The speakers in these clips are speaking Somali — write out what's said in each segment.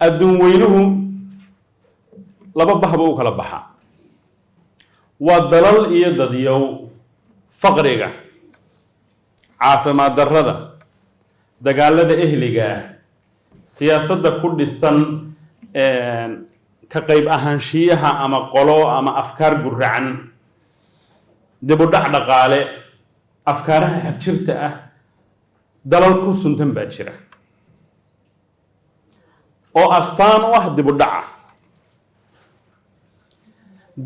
adduun weynuhu laba bahba u kala baxa waa dalal iyo dadyow faqriga caafimaad darrada dagaalada ehliga siyaasadda ku dhisan ka qayb ahaanshiyaha ama qolo ama afkaar guracan dib u dhac dhaqaale afkaaraha xagjirta ah dalal ku suntan baa jira oo astaan u ah dib u dhaca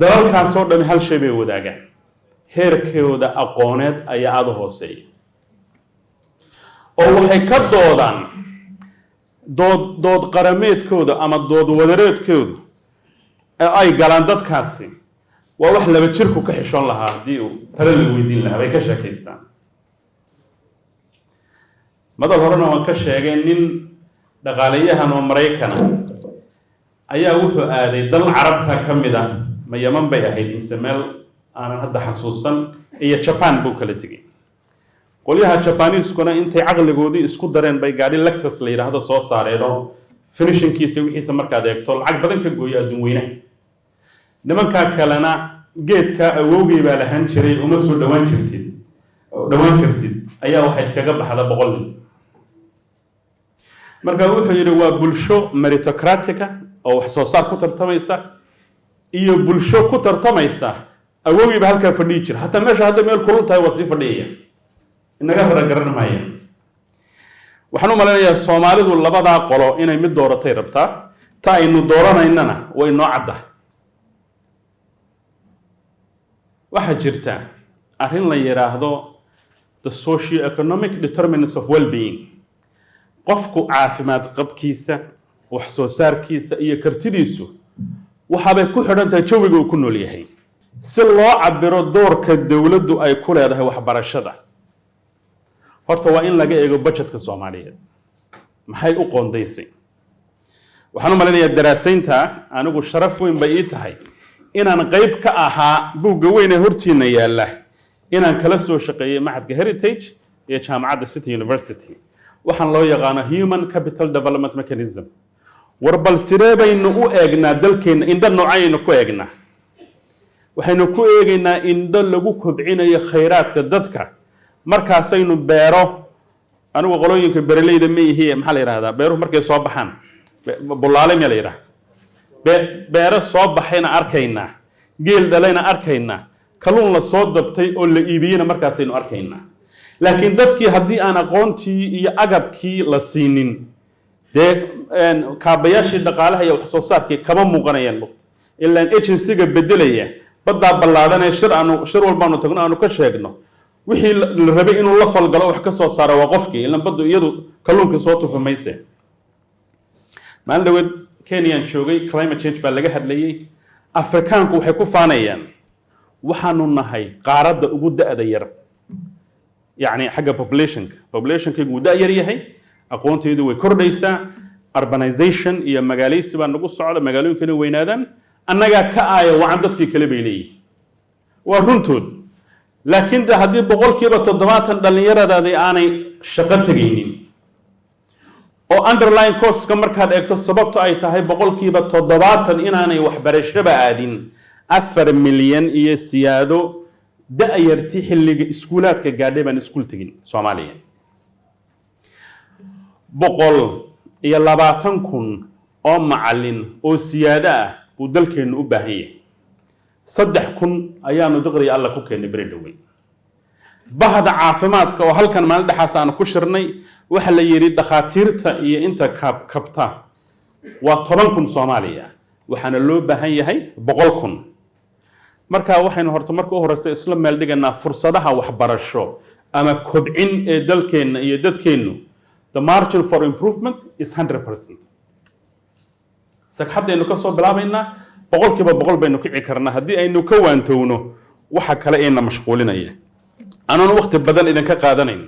dalalkaasoo dhami hal shay bay wadaagaan heerkooda aqooneed ayaa aada u hooseeya oo waxay ka doodaan dood qarameedkooda ama dood wadareedkooda ee ay galaan dadkaasi waa wax laba jirku ka xishoon lahaa haddii uu tale la weydiin lahaa bay ka sheekaystaan madal horena waan ka sheegay nin dhaqaalayahan oo maraykana ayaa wuxuu aaday dal carabta ka mid ah ma yaman bay ahayd mise meel aanan hadda xasuusan iyo jaban buu kala tegay qolyaha jabaniiskuna intay caqligoodii isku dareen bay gaadhi lexus la yidhaahdo soo saareen oo finishinkiisa wixiisa markaad eegto lacag badan ka gooya adduun weynaha nimankaa kalena geedka awowgii baa lahaan jiray uma soo dhawaan kartid ayaa waxay iskaga baxda 100 nin marka wuxuu yidhi waa bulsho meritocratica oo wax soo saar ku tartamaysa iyo bulsho ku tartamaysa awowgiiba halkaa fadhiyi jira hataa meesha hadda meel kulul tahay waa sii fadhiyaya inaga garan maayo waxaan u maleynayaa Soomaalidu labadaa qolo inay mid dooratay rabtaa ta aynu dooranaynana way noo caddahay waxa jirta arrin la yiraahdo the socio-economic determinants of well-being qofku caafimaad qabkiisa wax soo saarkiisa iyo kartidiisu waxaabay ku xidhan tahay jawiga uu ku nool yahay si loo cabiro doorka dawladdu ay ku leedahay waxbarashada horta waa in laga eego budgetka Soomaaliyeed maxay u qoondaysay waxaan u maleynayaa daraasaynta anigu sharaf weyn bay ii tahay inaan qayb ka ahaa buugga weyn ee hortiina yaala inaan kala soo shaqeeyay Maxadka Heritage iyo Jaamacadda City University waxaan loo yaqaano Human Capital Development Mechanism warbal sidee baynu u eegnaa dalkeena indho noocaynu ku eegnaa waxaynu ku eegaynaa indho lagu kobcinayo khayraadka dadka markaasaynu beero anigu qolooyinka beeraleyda ma yihiin maxaa la yiraahdaa beeruhu markay soo baxaan bulaale ma la yiraahdaa beero soo baxayna arkaynaa geel dhalayna arkaynaa kalluun la soo dabtay oo la iibiyana markaasaynu arkaynaa laakiin dadkii haddii aan aqoontii iyo agabkii la siinin dee kaabayaashii dhaqaalaha iyo wax soo saarkii kama muuqanayaan ilaan agency-ga bedelaya baddaa ballaadhanee shir walbaanu tagno aanu ka sheegno wixii la rabay inuu la falgalo wax ka soo saaro waa qofkii ilaan baddu iyadu kalluunkii soo tufa mayse maalin dhaweed Kenyaan joogay climate change baa laga hadlayay Afrikaanku waxay ku faanayaan waxaanu nahay qaaradda ugu da'da yar يعني حاجة population كي ودا يريهي أقوانتي يدو كرديسا urbanization يا مجاليس بان نقص على مجالين كانوا وينادن أنا جا كآية وعندك في كلمة لي ورنتود لكن ده هدي بقول كيف تضمات الدنيا ده دي أنا شقت جيني أو underlying cost كمر كان اكتسبت أي تهاي بقول كيف تضمات إن أنا وحبر الشباب عادين أثر مليون يسيادو ده يرتيح اللي اسكولات كقاعدة بين اسكول تجين سوماليين بقول يلا بعتنكم معلن أو سيادة ودلكن أبهية صدقكم أيام دغري الله كوكين بريدوي بعد عافماتك وهل كان مال ده حسان كشرني وحل يريد دخاتيرته أنت كبتا وطبنكم سومالية وحنا اللو بهية هي بقولكم marka waxaynu horta marka u horeysay isla meel dhiganaa fursadaha waxbarasho ama kobcin ee dalkeena iyo dadkeenu the margin for improvement is 100% sagxadaynu ka soo bilaabaynaa boqolkiiba boqol baynu kici karnaa haddii aynu ka waantowno waxa kale ee na mashquulinaya aanan waqti badan idin ka qaadanayn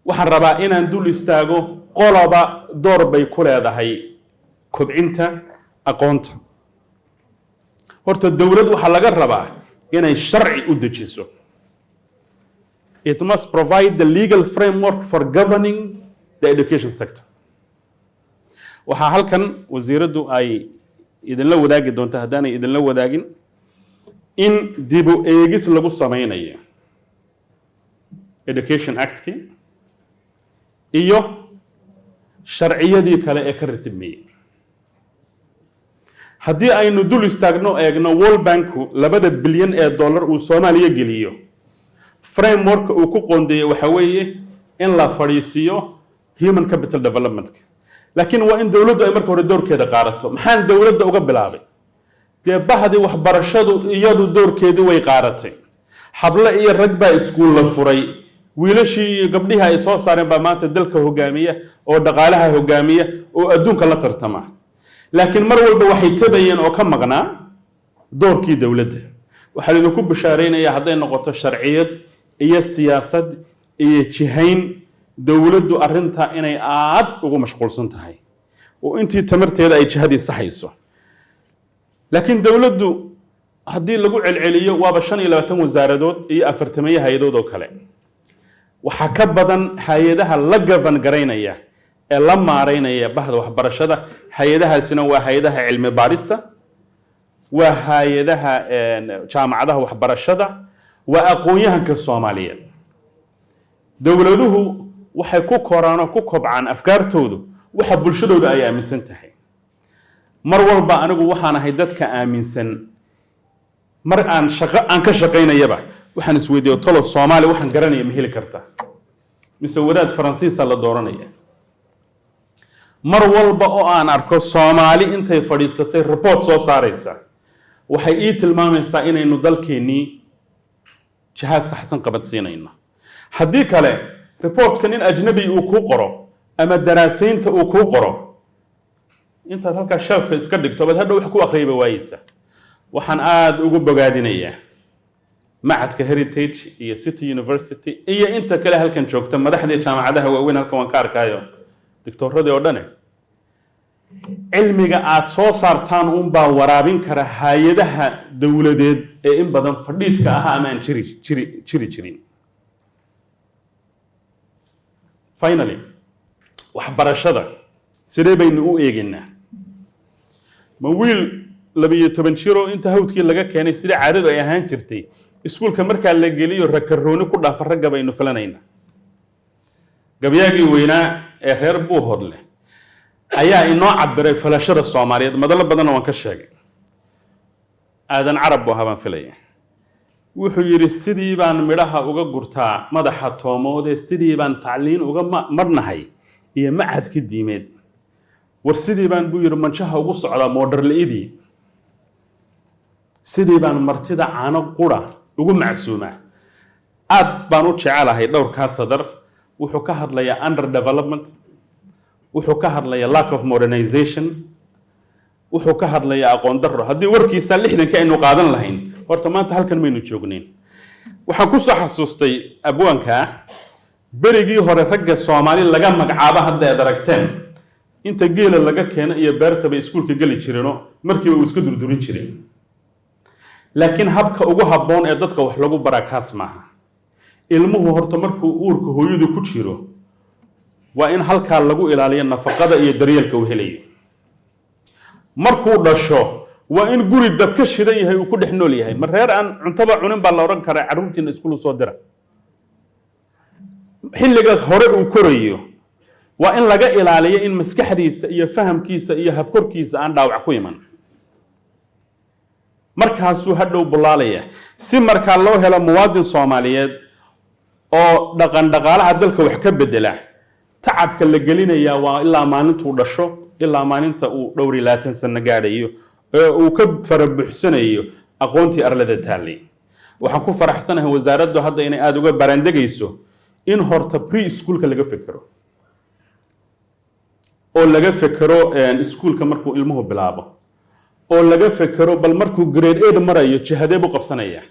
waxaan rabaa inaan dul istaago qoloba door bay ku leedahay kobcinta aqoonta horta dawlad waxa laga rabaa inay sharci u dejiso it must provide the legal framework for governing the education sector waxaa halkan wasiiraddu ay idinla wadaagi doonta haddaanay idinla wadaagin in dib u eegis lagu samaynayo Education Act-ki iyo sharciyadii kale ee ka ratibmayay haddii aynu dul istaagno eegno World Banku $2 bilyan uu Soomaaliya geliyo framework uu ku qoondeeyay waxa weeye in la fariisiyo human capital development laakiin waa in dawladdu ay marka hore doorkeeda qaadato maxaan dawladda uga bilaabay dee bahdii waxbarashadu iyadu doorkeedii way qaadatay habla iyo rag baa iskuul la furay wiilashii iyo gabdhihii ay soo saareen baa maanta dalka hogaamiya oo dhaqaalaha hogaamiya oo adduunka la tartama laakiin mar walba waxay tabayeen oo ka maqnaa doorkii dawladda waxaa idinku bishaaraynayaa hadday noqoto sharciyad iyo siyaasad iyo jihayn dawladdu arrinta inay aad ugu mashquulsan tahay oo intii tamarteeda ay jihadii saxayso laakiin dawladdu haddii lagu celceliyo waaba 25 wasaaradood iyo 40 hay'adood oo kale waxaa ka badan hay'adaha la gaban garaynaya ee la maareynaya bahda waxbarashada hay'adahaasina waa hay'adaha cilmi baarista waa hay'adaha jaamacadaha waxbarashada waa aqoon-yahanka Soomaaliyeed dawladuhu waxay ku koraan oo ku kobcaan afkaartoodu waxa bulshadooda ay aaminsan tahay mar walba anigu waxaan ahay dadka aaminsan mar aan ka shaqaynayaba waxaan isweydiiyo tolo Soomaali waxaan garanaya ma heli kartaa mise wadaad Faransiis la dooranaya mar walba oo aan arko Soomaali intay fadhiisatay report soo saaraysa waxay ii tilmaamaysaa inaynu dalkeenii jihaad saxsan qabadsiinayno haddii kale reportka nin ajnabi uu ku qoro ama daraasaynta uu ku qoro intaad halka shelfka iska dhigto bad hadhow wax ku akhriiba waayisa waxaan aad ugu bogaadinayaa macadka Heritage iyo City University iyo inta kale halkan joogta madaxda jaamacadaha waaweyn halkan waan ka arkaayo doctorradii oo dhan cilmiga aad soo saartaan uun baa waraabin kara hay'adaha dawladeed ee in badan fadhiidka ah ama aan jirin finally waxbarashada sidee baynu u eegaynaa ma wiil 12 jiro inta hawdkii laga keenay sida caadadu ay ahaan jirtay iskuulka marka la geliyo rakarooni ku dhaaf ragga baynu filanaynaa gabyagii weynaa ee reer Buuhoodle ayaa inoo cabiray falashada Soomaaliyeed madal badan oo aan ka sheegay aadan carab buu haban filaya wuxuu yiri sidii baan midhaha uga gurtaa madaxa toomoode sidii baan tacliin uga marnahay iyo macadki diimeed war sidii baan buu yiri manjaha ugu socdaa moodarleedii sidii baan martida caano qura ugu macsuuma aad baan u jecelahay dhowrkaas sadar wuxuu ka hadlayaa under development wuxuu ka hadlayaa lack of modernization wuxuu ka hadlayaa aqoon darro haddii warkiisa 60 aynu qaadan lahayn horta maanta halkan maynu joognayn waxaan ku soo xasuustay abwaanka berigii hore ragga Soomaali laga magacaabo hadda aad aragteen inta geela laga keeno iyo beerta bay iskuulka gali jireen markii uu iska durdurin jireen laakiin habka ugu habboon ee dadka wax lagu barakaas maaha ilmuhu horta markuu uurka hooyadu ku jiro waa in halka lagu ilaaliyo nafaqada iyo daryeelka uu helayo markuu dhasho waa in guri dab ka shidan yahay uu ku dhex nool yahay mar reer aan cuntaba cunin baa la oran karaa carruurtiina iskuul soo dira xilliga hore uu korayo waa in laga ilaaliyo in maskaxdiisa iyo fahamkiisa iyo habkorkiisa aan dhaawac ku iman markaasuu hadhow bulaalaya si markaa loo helo muwaadin Soomaaliyeed oo dhaqaalaha dalka wax ka bedela tacabka la gelinaya waa ilaa maalintuu dhasho ilaa maalinta uu dhowr 20 sano gaadhayo ee uu ka farabuxsanayo aqoontii arlada taallay waxaan ku faraxsanahay wasaaraddu hadda inay aad uga barandegayso in horta pre-schoolka laga fikiro oo laga fikiro iskuulka markuu ilmuhu bilaabo oo laga fikiro bal markuu grade 8 marayo jihadee buu qabsanaya